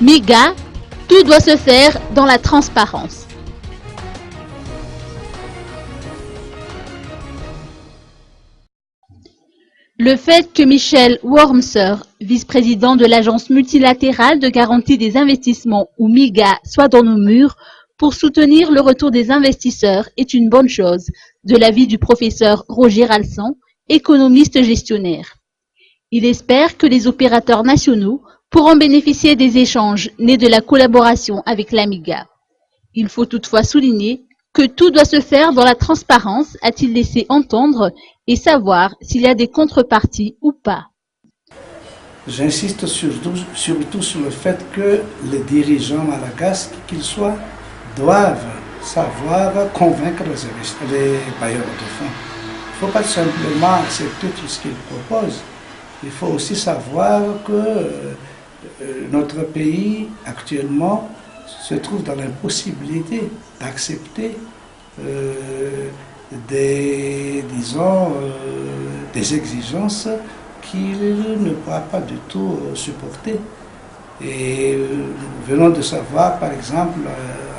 MIGA, tout doit se faire dans la transparence. Le fait que Michel Wormser, vice-président de l'Agence multilatérale de garantie des investissements ou MIGA, soit dans nos murs pour soutenir le retour des investisseurs est une bonne chose, de l'avis du professeur Roger Alsan, économiste gestionnaire. Il espère que les opérateurs nationaux pourront bénéficier des échanges nés de la collaboration avec la MIGA. Il faut toutefois souligner que tout doit se faire dans la transparence, a-t-il laissé entendre, et savoir s'il y a des contreparties ou pas. J'insiste surtout sur le fait que les dirigeants malagasy, qu'ils soient, doivent savoir convaincre les bailleurs de fonds. Il ne faut pas simplement accepter tout ce qu'ils proposent. Il faut aussi savoir que notre pays actuellement se trouve dans l'impossibilité d'accepter des exigences qu'il ne pourra pas du tout supporter. Et nous venons de savoir, par exemple,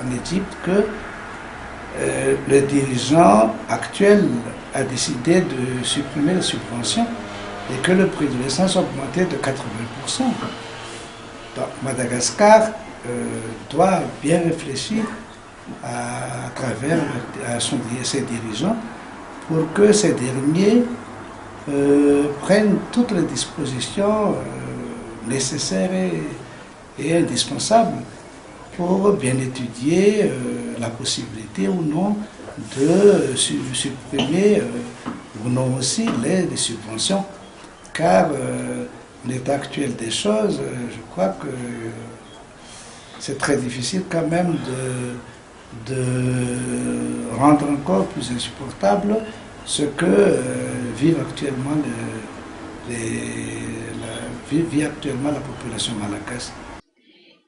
en Égypte, que le dirigeant actuel a décidé de supprimer les subventions et que le prix de l'essence a augmenté de 80%. Donc Madagascar doit bien réfléchir à travers ses dirigeants pour que ces derniers prennent toutes les dispositions nécessaires et indispensables pour bien étudier la possibilité ou non de supprimer ou non aussi les subventions. Car l'état actuel des choses, je crois que c'est très difficile quand même de rendre encore plus insupportable ce que vit actuellement la population malagache.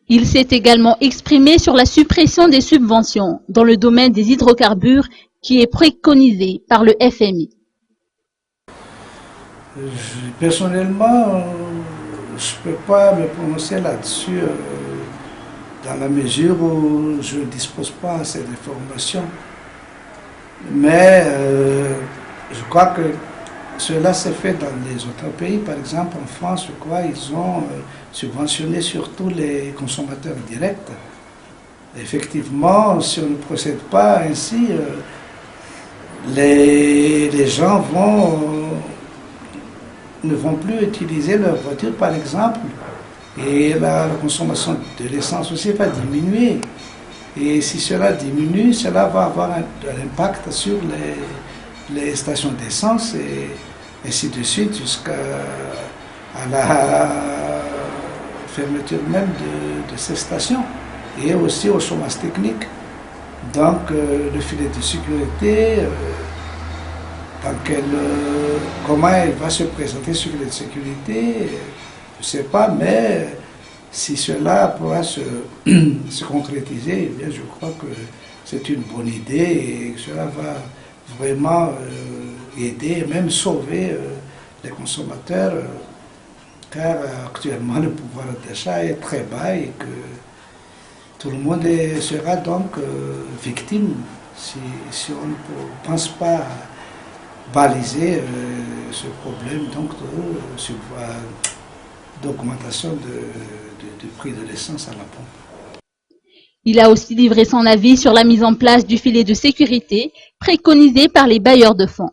Il s'est également exprimé sur la suppression des subventions dans le domaine des hydrocarbures qui est préconisée par le FMI. Personnellement, je ne peux pas me prononcer là-dessus dans la mesure où je ne dispose pas de cette information. Mais je crois que cela s'est fait dans les autres pays. Par exemple, en France, je crois qu'ils ont subventionné surtout les consommateurs directs. Effectivement, si on ne procède pas ainsi, les gens ne vont plus utiliser leur voiture, par exemple, et la consommation de l'essence aussi va diminuer. Et si cela diminue, cela va avoir un impact sur les stations d'essence et ainsi de suite jusqu'à la fermeture même de ces stations et aussi au chômage technique. Donc le filet de sécurité, comment elle va se présenter sur les sécurités, je ne sais pas, mais si cela pourra se concrétiser, eh bien, je crois que c'est une bonne idée et que cela va vraiment aider et même sauver les consommateurs, car actuellement le pouvoir d'achat est très bas et que tout le monde sera donc victime si on ne pense pas baliser ce problème donc d'augmentation du prix de l'essence à la pompe. Il a aussi livré son avis sur la mise en place du filet de sécurité préconisé par les bailleurs de fonds.